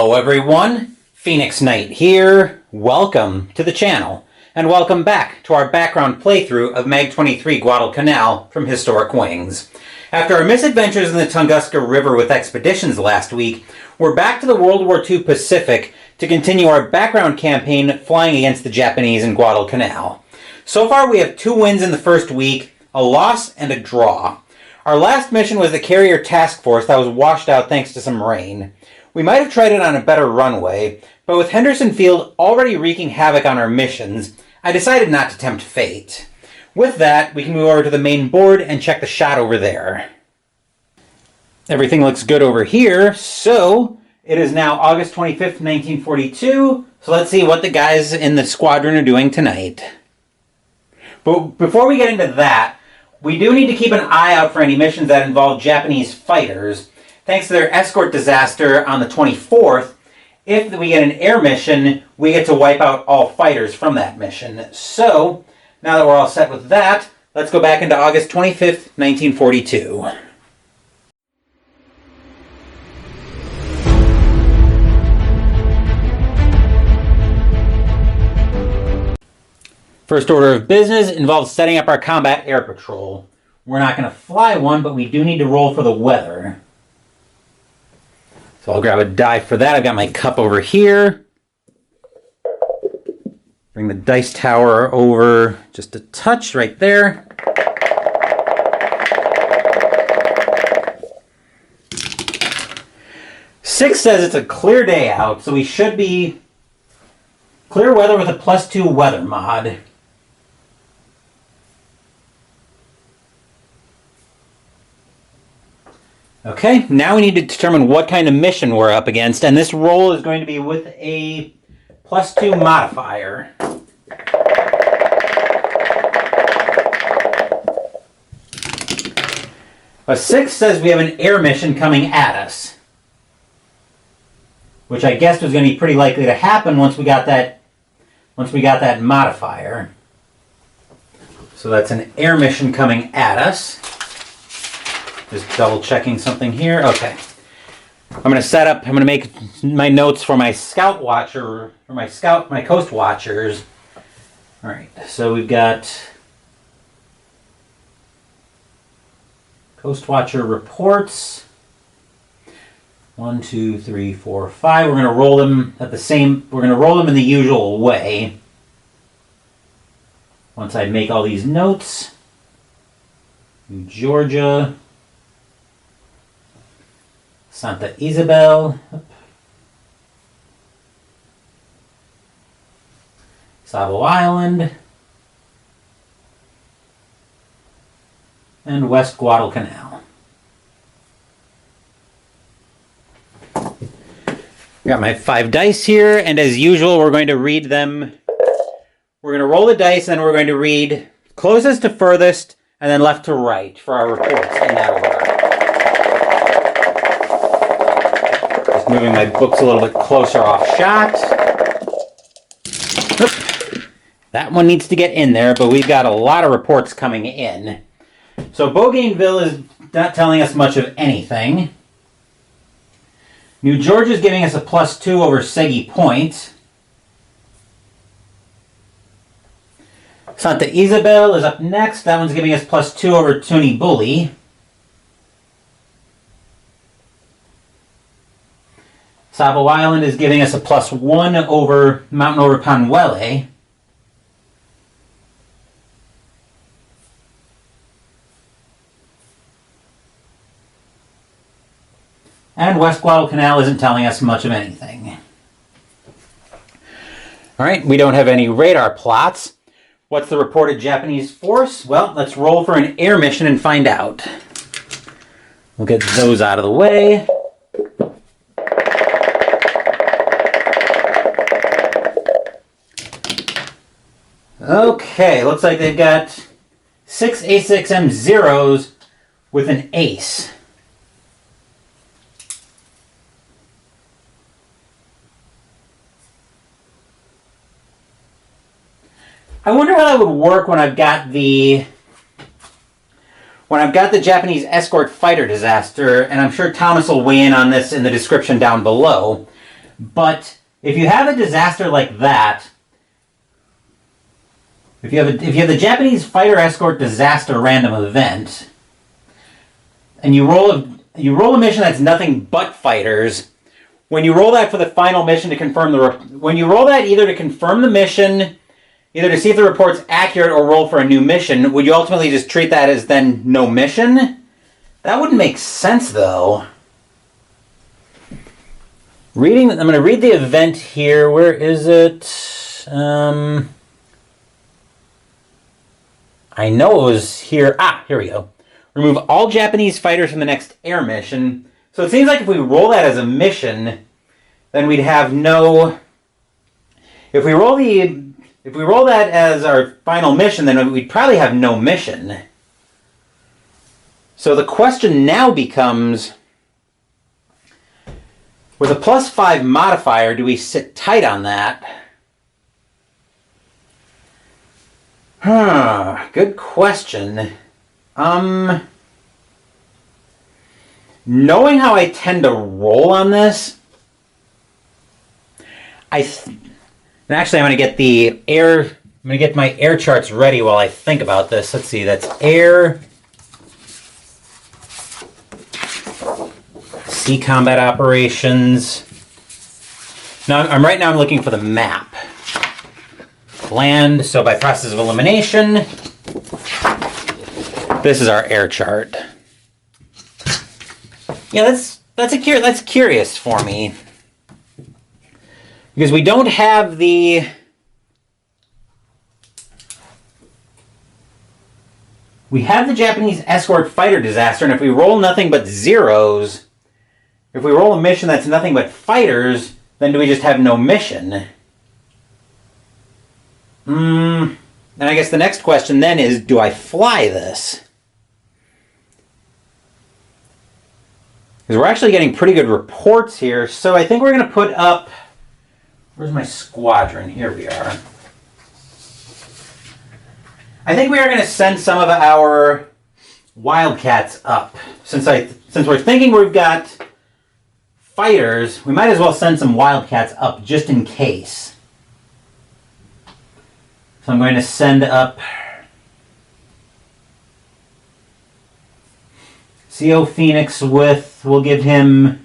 Hello everyone, Phoenix Knight here. Welcome to the channel, and welcome back to our background playthrough of MAG-23 Guadalcanal from Historic Wings. After our misadventures in the Tunguska River with expeditions last week, we're back to the World War II Pacific to continue our background campaign flying against the Japanese in Guadalcanal. So far we have 2 wins in the first week, a loss and a draw. Our last mission was the carrier task force that was washed out thanks to some rain. We might have tried it on a better runway, but with Henderson Field already wreaking havoc on our missions, I decided not to tempt fate. With that, we can move over to the main board and check the shot over there. Everything looks good over here, so it is now August 25th, 1942, so let's see what the guys in the squadron are doing tonight. But before we get into that, we do need to keep an eye out for any missions that involve Japanese fighters. Thanks to their escort disaster on the 24th, if we get an air mission, we get to wipe out all fighters from that mission. So, now that we're all set with that, let's go back into August 25th, 1942. First order of business involves setting up our combat air patrol. We're not going to fly one, but we do need to roll for the weather. So I'll grab a die for that. I've got my cup over here. Bring the dice tower over just a touch right there. Six says it's a clear day out, so we should be clear weather with a +2 weather mod. Okay, now we need to determine what kind of mission we're up against, and this roll is going to be with a +2 modifier. A 6 says we have an air mission coming at us, which I guessed was going to be pretty likely to happen once we got that modifier. So that's an air mission coming at us. Just double checking something here. Okay. I'm going to make my notes for my scout watcher, or my coast watchers. All right. So we've got coast watcher reports. 1, 2, 3, 4, 5. We're going to roll them we're going to roll them in the usual way. Once I make all these notes. New Georgia. Santa Isabel, Savo Island, and West Guadalcanal. Got my 5 dice here, and as usual, we're going to read them. We're going to roll the dice, and then we're going to read closest to furthest, and then left to right for our reports in that order. Moving my books a little bit closer off shot. That one needs to get in there, but we've got a lot of reports coming in. So Bougainville is not telling us much of anything. New Georgia is giving us a +2 over Segi Point. Santa Isabel is up next. That one's giving us +2 over Tuni Bully. Savo Island is giving us a +1 over Mountain over Panuele. And West Guadalcanal isn't telling us much of anything. All right, we don't have any radar plots. What's the reported Japanese force? Well, let's roll for an air mission and find out. We'll get those out of the way. Okay, looks like they've got 6 A6M zeros with an ace. I wonder how that would work when I've got the Japanese escort fighter disaster, and I'm sure Thomas will weigh in on this in the description down below. But if you have a disaster like that, if you have the Japanese fighter escort disaster random event, and you roll a mission that's nothing but fighters, when you roll that for the final mission to confirm when you roll that either to confirm the mission, either to see if the report's accurate or roll for a new mission, would you ultimately just treat that as then no mission? That wouldn't make sense, though. I'm going to read the event here. Where is it? I know it was here. Here we go. Remove all Japanese fighters from the next air mission. So it seems like if we roll that as a mission, then we'd have no... If we roll that as our final mission, then we'd probably have no mission. So the question now becomes, with a +5 modifier, do we sit tight on that? Good question. Knowing how I tend to roll on this, actually, I'm going to get my air charts ready while I think about this. Let's see, that's air, sea combat operations. Now, I'm looking for the map. Land, so by process of elimination, this is our air chart. Yeah, that's curious for me. Because we don't have the... We have the Japanese escort fighter disaster, and if we roll nothing but zeros, if we roll a mission that's nothing but fighters, then do we just have no mission? And I guess the next question then is, do I fly this? Because we're actually getting pretty good reports here, so I think we're going to put up... Where's my squadron? Here we are. I think we are going to send some of our Wildcats up. Since we're thinking we've got fighters, we might as well send some Wildcats up just in case. So I'm going to send up CO Phoenix we'll give him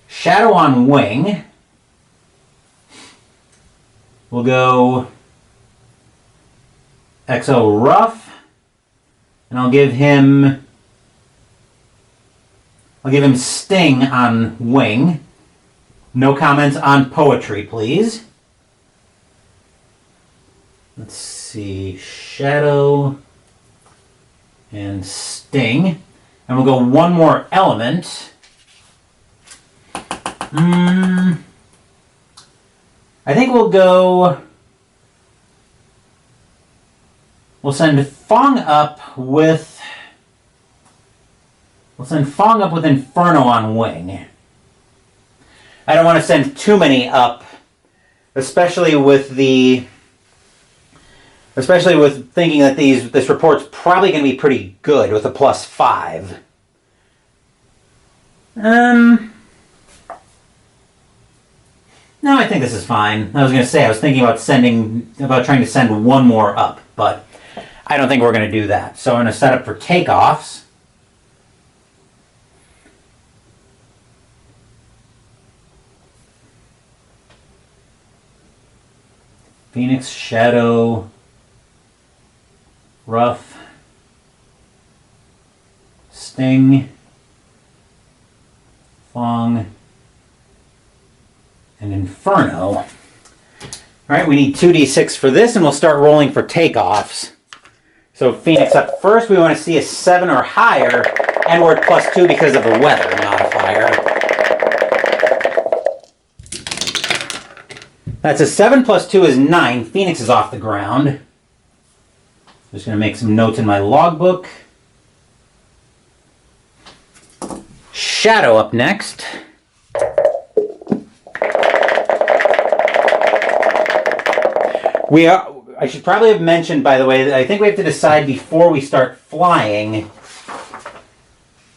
Shadow on wing. We'll go XO Rough, and I'll give him Sting on wing. No comments on poetry, please. Let's see, Shadow and Sting. And we'll go one more element. I think we'll send Fong up with Inferno on wing. I don't want to send too many up, especially with thinking that this report's probably going to be pretty good with a +5. No, I think this is fine. I was thinking about trying to send one more up, but I don't think we're going to do that. So I'm going to set up for takeoffs. Phoenix, Shadow, Rough, Sting, Fong, and Inferno. All right, we need 2d6 for this, and we'll start rolling for takeoffs. So Phoenix up first. We want to see a 7 or higher, and we're at +2 because of the weather modifier. That's a 7 + 2 is 9. Phoenix is off the ground. Just going to make some notes in my logbook. Shadow up next. I should probably have mentioned, by the way, that I think we have to decide before we start flying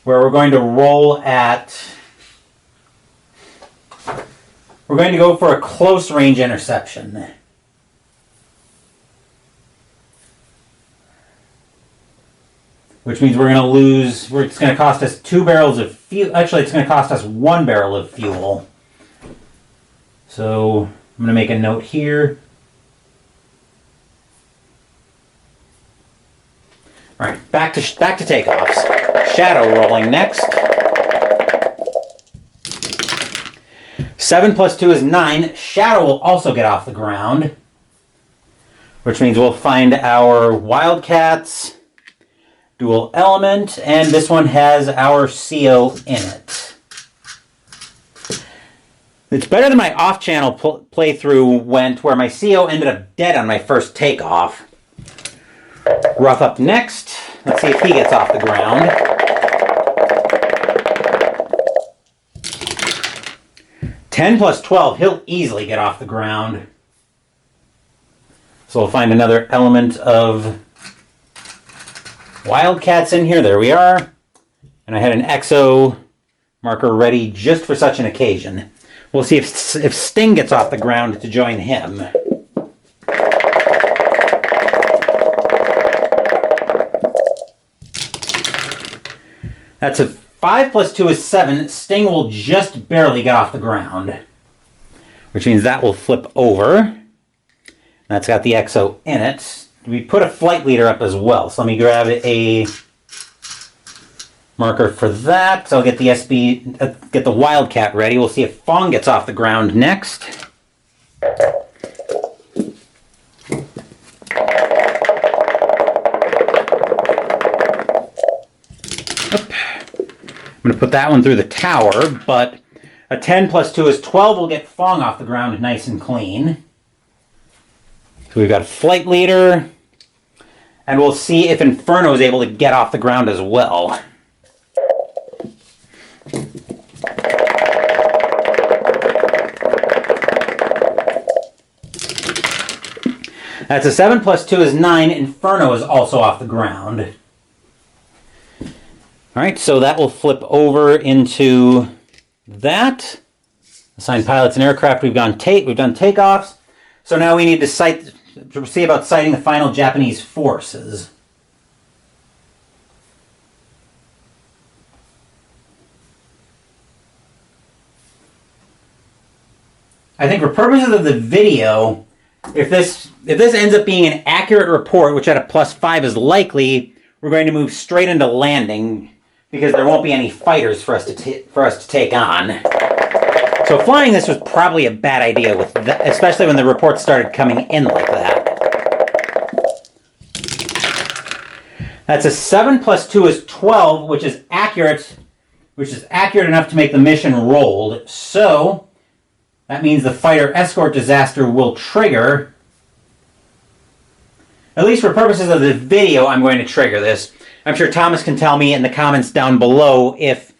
where we're going to roll at we're going to go for a close range interception. Which means we're going to lose, it's going to cost us 2 barrels of fuel. Actually, it's going to cost us 1 barrel of fuel. So I'm going to make a note here. All right, back to takeoffs. Shadow rolling next. 7 plus 2 is 9. Shadow will also get off the ground, which means we'll find our Wildcats dual element, and this one has our CO in it. It's better than my off-channel playthrough went, where my CO ended up dead on my first takeoff. Rough up next. Let's see if he gets off the ground. (10 plus 12), he'll easily get off the ground. So we'll find another element of Wildcats in here. There we are. And I had an EXO marker ready just for such an occasion. We'll see if Sting gets off the ground to join him. That's a 5 plus 2 is 7. Sting will just barely get off the ground, which means that will flip over. That's got the EXO in it. We put a flight leader up as well, so let me grab a marker for that. So I'll get the get the Wildcat ready. We'll see if Fong gets off the ground next. I'm going to put that one through the tower, but a 10 plus 2 is 12. Will get Fong off the ground nice and clean. So we've got a flight leader, and we'll see if Inferno is able to get off the ground as well. That's a 7 plus 2 is 9. Inferno is also off the ground. All right, so that will flip over into that. Assigned pilots and aircraft, we've done takeoffs. So now we need to see about sighting the final Japanese forces. I think for purposes of the video, if this ends up being an accurate report, which at a +5 is likely, we're going to move straight into landing, because there won't be any fighters for us to take on. So flying this was probably a bad idea, especially when the reports started coming in like that. That's a 7 plus 2 is 12, which is accurate enough to make the mission rolled. So that means the fighter escort disaster will trigger. At least for purposes of the video, I'm going to trigger this. I'm sure Thomas can tell me in the comments down below if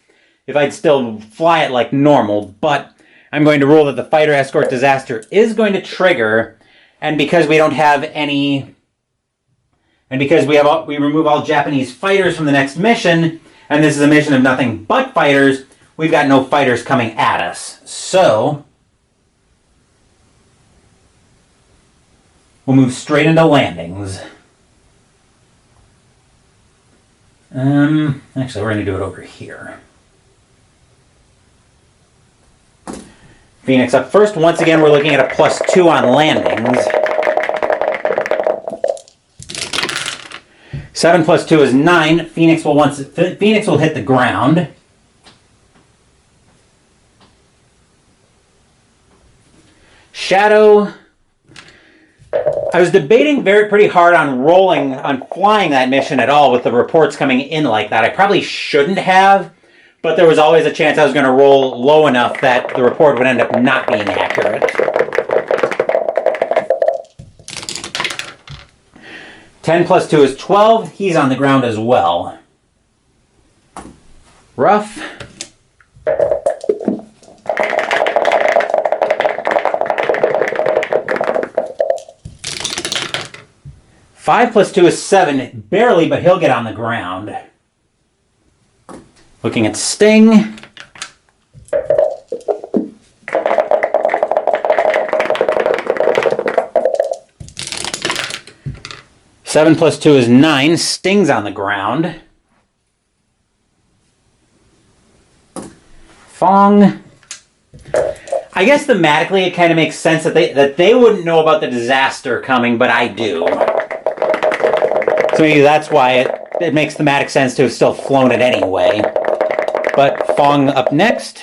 I'd still fly it like normal, but I'm going to rule that the fighter escort disaster is going to trigger, and because we don't have any, and because we remove all Japanese fighters from the next mission, and this is a mission of nothing but fighters, we've got no fighters coming at us. So we'll move straight into landings. Actually, we're going to do it over here. Phoenix up first. Once again, we're looking at a +2 on landings. 7 plus 2 is 9. Phoenix will hit the ground. Shadow. I was debating pretty hard on flying that mission at all with the reports coming in like that. I probably shouldn't have, but there was always a chance I was going to roll low enough that the report would end up not being accurate. 10 plus 2 is 12. He's on the ground as well. Rough. Five plus 2 is 7. Barely, but he'll get on the ground. Looking at Sting. 7 plus 2 is 9. Stings on the ground. Fong. I guess thematically it kind of makes sense that they wouldn't know about the disaster coming, but I do. So maybe that's why it makes thematic sense to have still flown it anyway. But Fong up next.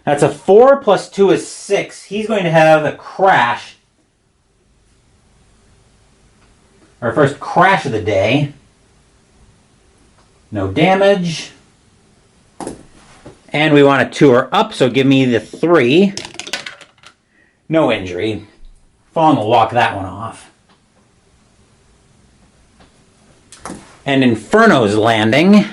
That's a 4 plus 2 is 6. He's going to have a crash. Our first crash of the day. No damage. And we want to tour up, so give me the 3. No injury. Fong will walk that one off. And Inferno's landing.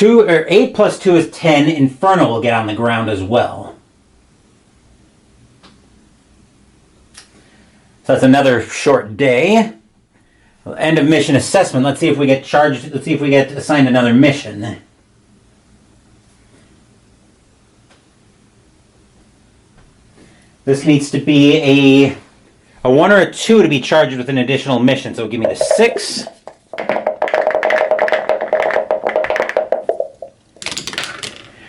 8 plus 2 is 10. Inferno will get on the ground as well. So that's another short day. End of mission assessment. Let's see if we get charged. Let's see if we get assigned another mission. This needs to be a 1 or a 2 to be charged with an additional mission. So give me the 6.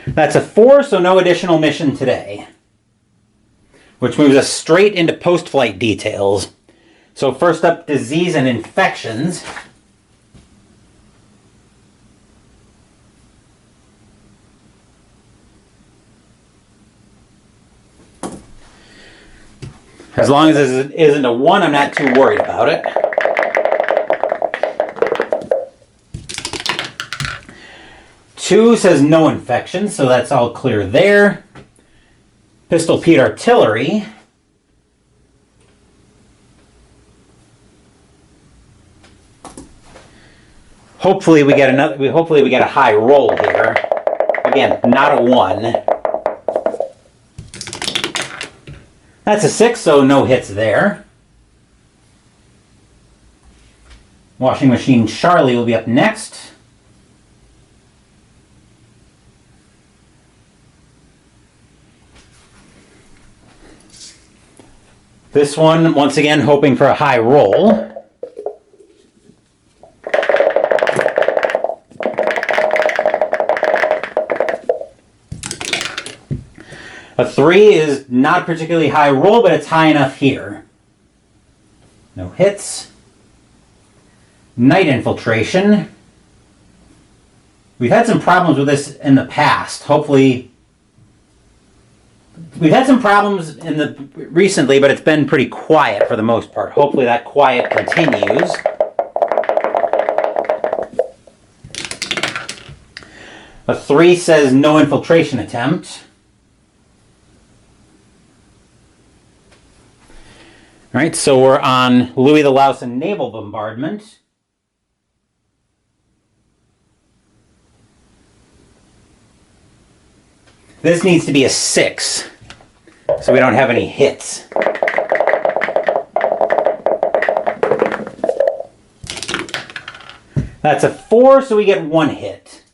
That's a 4, so no additional mission today. Which moves us straight into post-flight details. So first up, disease and infections. As long as it isn't a 1, I'm not too worried about it. Two says no infection, so that's all clear there. Pistol Pete Artillery. Hopefully we get a high roll here. Again, not a 1. That's a 6, so no hits there. Washing Machine Charlie will be up next. This one, once again, hoping for a high roll. A 3 is not a particularly high roll, but it's high enough here. No hits. Night Infiltration. We've had some problems with this in the past. Hopefully, we've had some problems recently, but it's been pretty quiet for the most part. Hopefully that quiet continues. A 3 says no infiltration attempt. All right, so we're on Louis the Louse and naval bombardment. This needs to be a 6, so we don't have any hits. That's a 4, so we get 1 hit.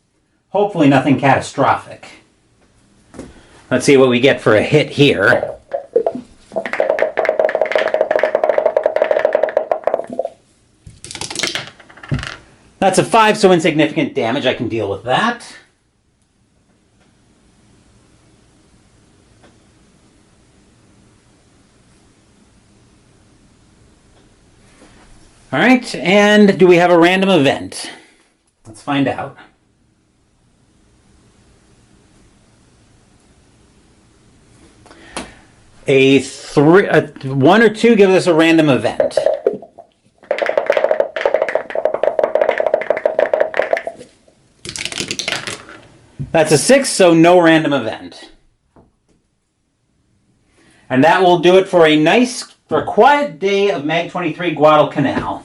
Hopefully nothing catastrophic. Let's see what we get for a hit here. That's a 5, so insignificant damage. I can deal with that. All right, and do we have a random event? Let's find out. A 1 or 2 gives us a random event. That's a 6, so no random event. And that will do it for a quiet day of MAG-23 Guadalcanal.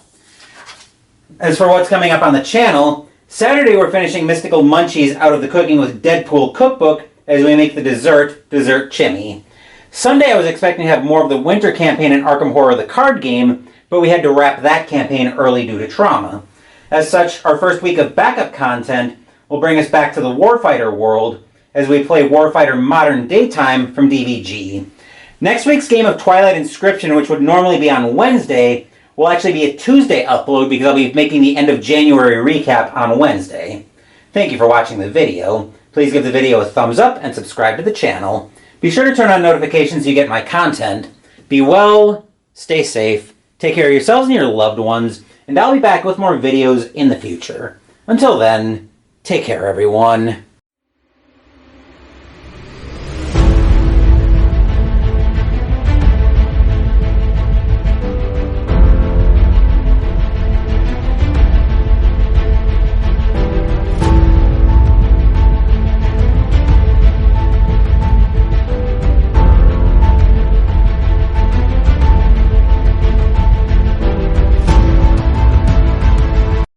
As for what's coming up on the channel, Saturday we're finishing Mystical Munchies Out of the Cooking with Deadpool cookbook as we make the dessert chimney. Sunday I was expecting to have more of the winter campaign in Arkham Horror the card game, but we had to wrap that campaign early due to trauma. As such, our first week of backup content will bring us back to the Warfighter world as we play Warfighter Modern Daytime from DVG. Next week's game of Twilight Inscription, which would normally be on Wednesday, will actually be a Tuesday upload because I'll be making the end of January recap on Wednesday. Thank you for watching the video. Please give the video a thumbs up and subscribe to the channel. Be sure to turn on notifications so you get my content. Be well, stay safe, take care of yourselves and your loved ones, and I'll be back with more videos in the future. Until then, take care everyone.